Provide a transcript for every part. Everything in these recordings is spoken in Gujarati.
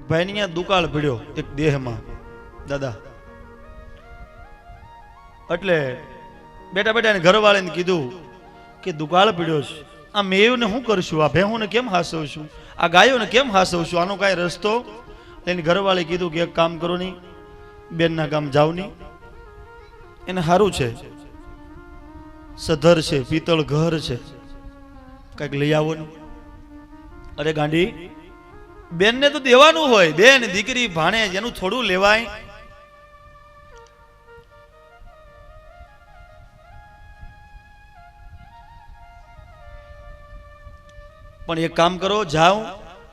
ભાઈની અહીંયા દુકાળ પડ્યો એક દેહમાં દાદા. એટલે બેટા બેટા ને ઘરવાળાને કીધું કે દુકાળ પડ્યો છે, આ મેવને શું કરશું, આ ભેહુંને કેમ હાસવશું, આ ગાયોને કેમ હાસવશું, આનો કાંઈ રસ્તો? એની ઘરવાળે કીધું કે એક કામ કરો નહીં, બેનના ગામ જાવ નહીં, એને સારું છે, સધર છે, પિત્તળ ઘર છે, કંઈક લઈ આવો ને. અરે ગાંડી, બેનને તો દેવાનું હોય, બેન દીકરી ભાણે એનું થોડું લેવાય? પણ એક કામ કરો, જાઓ,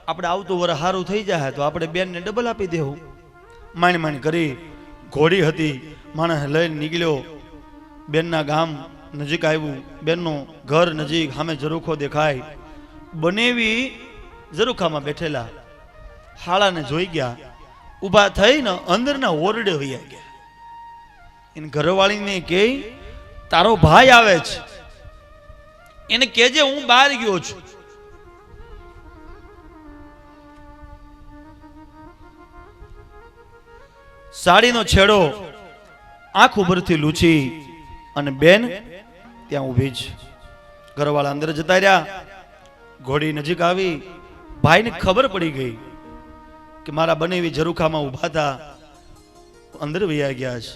આપણે આવતું વર સારું થઈ જાય તો આપણે બેનને ડબલ આપી દેવું. માંડ માંડ કરી ઘોડી હતી, માણસ લઈને નીકળ્યો, બેનના ગામ નજીક આવ્યું, બેનનું ઘર નજીક, સામે ઝરૂખો દેખાય, બનેવી ઝરૂખામાં બેઠેલા હાળાને જોઈ ગયા, ઊભા થઈને અંદરના ઓરડે વયા ગયા. એને ઘરવાળીને કહે તારો ભાઈ આવે છે, એને કહેજે હું બહાર ગયો છું. સાડીનો છેડો આંખ ઉભરથી લૂછી અને બેન ત્યાં ઊભી છે. ઘરવાળા અંદર જતા રહ્યા, ઘોડી નજીક આવી, ભાઈને ખબર પડી ગઈ કે મારા બનેવી ઝરૂખામાં ઊભા હતા, અંદર વયા ગયા છે.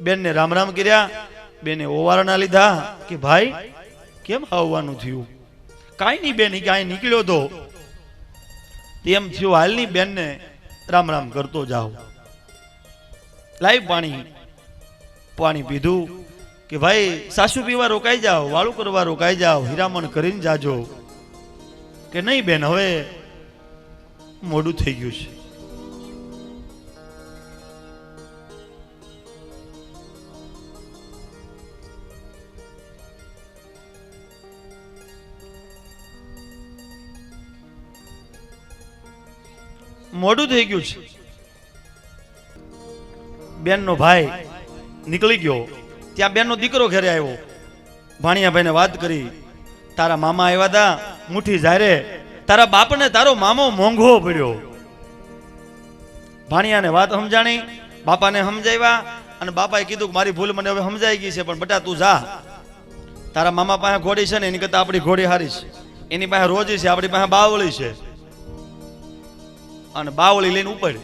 બેનને રામ રામ કર્યા, બેને ઓવારણા લીધા કે ભાઈ કેમ આવવાનું થયું? કાંઈ નહીં બેન, કાંઈ નીકળ્યો તો તેમ થયું, હાલની બેનને રામ રામ કરતો જાઓ. લાઈ પાણી પીધું કે ભાઈ સાસુ પીવા રોકાઈ જાઓ, વાળું કરવા રોકાઈ જાઓ, હીરામણ કરીને જાજો. કે નહીં બેન, હવે મોડું થઈ ગયું છે. મોડું થઈ ગયું છે. બેનનો ભાઈ નીકળી ગયો, ત્યાં બેનનો દીકરો ઘરે આવ્યો, ભાણિયાભાઈને વાત કરી, તારા મામા આવ્યા હતા, મુઠ્ઠી જારે, તારા બાપને તારો મામો મોંઘો પડ્યો. ભાણિયાને વાત સમજાણી, બાપાને સમજાવ્યા, અને બાપાએ કીધું કે મારી ભૂલ મને હવે સમજાઈ ગઈ છે, પણ બેટા તું જા, તારા મામા પાસે ઘોડી છે ને એની કરતા આપણી ઘોડી હારી છે, એની પાસે રોજી છે, આપણી પાસે બાવળી છે. અને બાવળી લઈને ઉપર,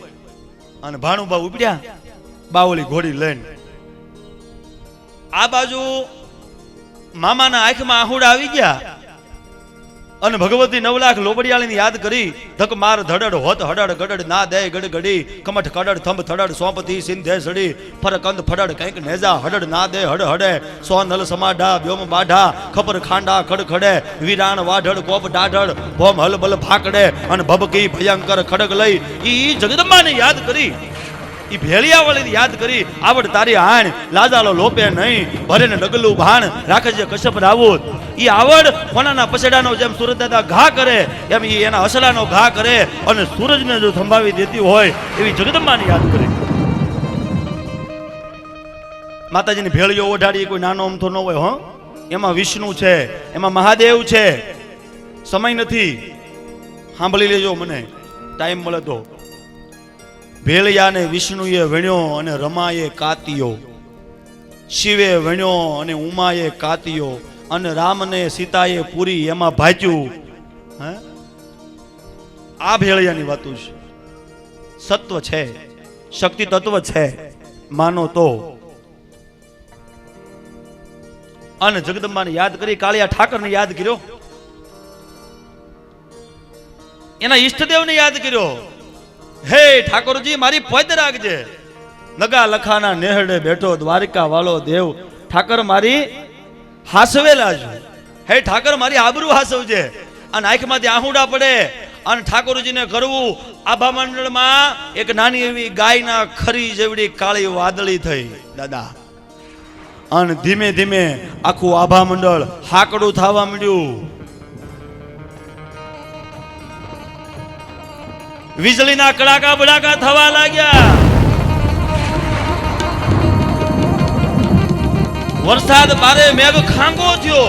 અને ભાણુભા ઉપડ્યા બાવળી ઘોડી લઈને. આ બાજુ મામાના આંખમાં આહુડા આવી ગયા, અને ભગવતી 9 લાખ લોબડિયાળીને યાદ કરી, ધક માર ધડડ હોત હડડ ગડડ ના દે ગડગડી, કમઠ કડડ થંભ થડડ સોંપતી સિંધે સડી, ફરકંદ ફડડ કંઈક નેજા હડડ ના દે હડ હડે, સોનલ સમાઢા વ્યોમ બાઢા, ખબર ખાંડા ખડખડે, વિરાણ વાઢડ કોપ ડાઢડ, ભોમ હલબલ ભાકડે, અને ભબકી ભયંકર ખડગ લઈ. ઈ જગદંબાને યાદ કરી, ઈ ભેળિયાવાળીને યાદ કરી, આવડ તારી આણ લાજાલો લોપે નહીં, ભરે ને ડગલું ભાણ રાખજે કશ્યપ રાવૂત. ઈ આવડ કોનાના પછડાનો જેમ સુરત દાદા ઘા કરે એમ ઈ એના હસડાનો ઘા કરે, અને સૂરજને જો સંભાવી દેતી હોય એવી જગદંબાને યાદ કરી. માતાજીની ભેળીઓ ઓઢાડી કોઈ નાનો અમથો ન હોય. હો, એમાં વિષ્ણુ છે, એમાં મહાદેવ છે. સમય નથી, સાંભળી લેજો, મને ટાઈમ મળે તો. ભેળિયાને વિષ્ણુએ વણ્યો અને રમાએ કાતિયો, શિવે વણ્યો અને ઉમાએ કાતિયો, અને રામને સીતાએ પૂરી એમાં ભાજ્યું. હે, આ ભેળિયાની વાતો છે. સત્વ છે, શક્તિ તત્વ છે, માનો તો. અને જગદંબાને યાદ કરી, કાળિયા ઠાકરને યાદ કર્યો, એના ઈષ્ટદેવને યાદ કર્યો. હે ઠાકોરજી મારી પદ રાખજે, લગા લખાના નેહડે બેઠો દ્વારિકા વાળો દેવ, ઠાકર મારી હાસવેલા છે. હે ઠાકર મારી આબરૂ હાસવજે. અને આંખમાંથી આહુડા પડે, અને ઠાકોરજીને કરવું. આભા મંડળમાં એક નાની એવી ગાયના ખરી જેવડી કાળી વાદળી થઈ દાદા, અને ધીમે ધીમે આખું આભા મંડળ હાકડું થવા માંડ્યું. વીજળીના કડાકા બડાકા થવા લાગ્યા, વરસાદ બારે મેઘ ખાંગો થયો,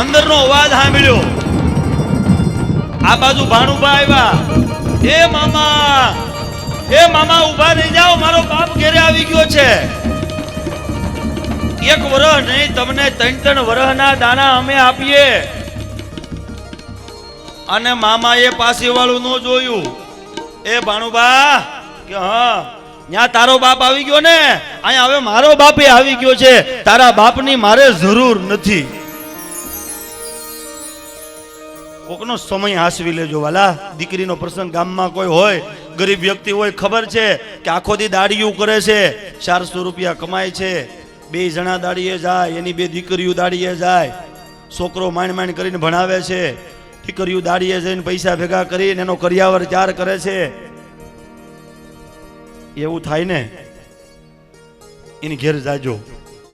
અંદરનો અવાજ સાંભળ્યો. આ બાજુ ભાણુભા આવ્યા, એ મામા ઊભા રહી જાઓ, મારો બાપ ઘેરે આવી ગયો છે. એક વર્ષ નહીં, તમને 3 વર્ષના દાણા અમે આપીએ. અને મામાએ પાછી વાળું ન જોયું. એ ભાણુબા કે હા, ત્યાં તારો બાપ આવી ગયો ને, અહીંયા હવે મારો બાપે આવી ગયો છે. તારા બાપની મારે જરૂર નથી. કોકનો સમય હાસવી લેજો વાલા. દીકરીનો પ્રસંગ ગામમાં કોઈ હોય, ગરીબ વ્યક્તિ હોય, ખબર છે કે આખો દી દાડિયું કરે છે, 400 રૂપિયા કમાય છે, 2 જણા દાડીએ જાય, એની 2 દીકરીઓ દાડીએ જાય, છોકરો માંડ કરીને ભણાવે છે, દીકરીઓ દાડીએ જઈને પૈસા ભેગા કરીને એનો કરિયાવર ચાર કરે છે. એવું થાય ને, એની ઘેર જાજો.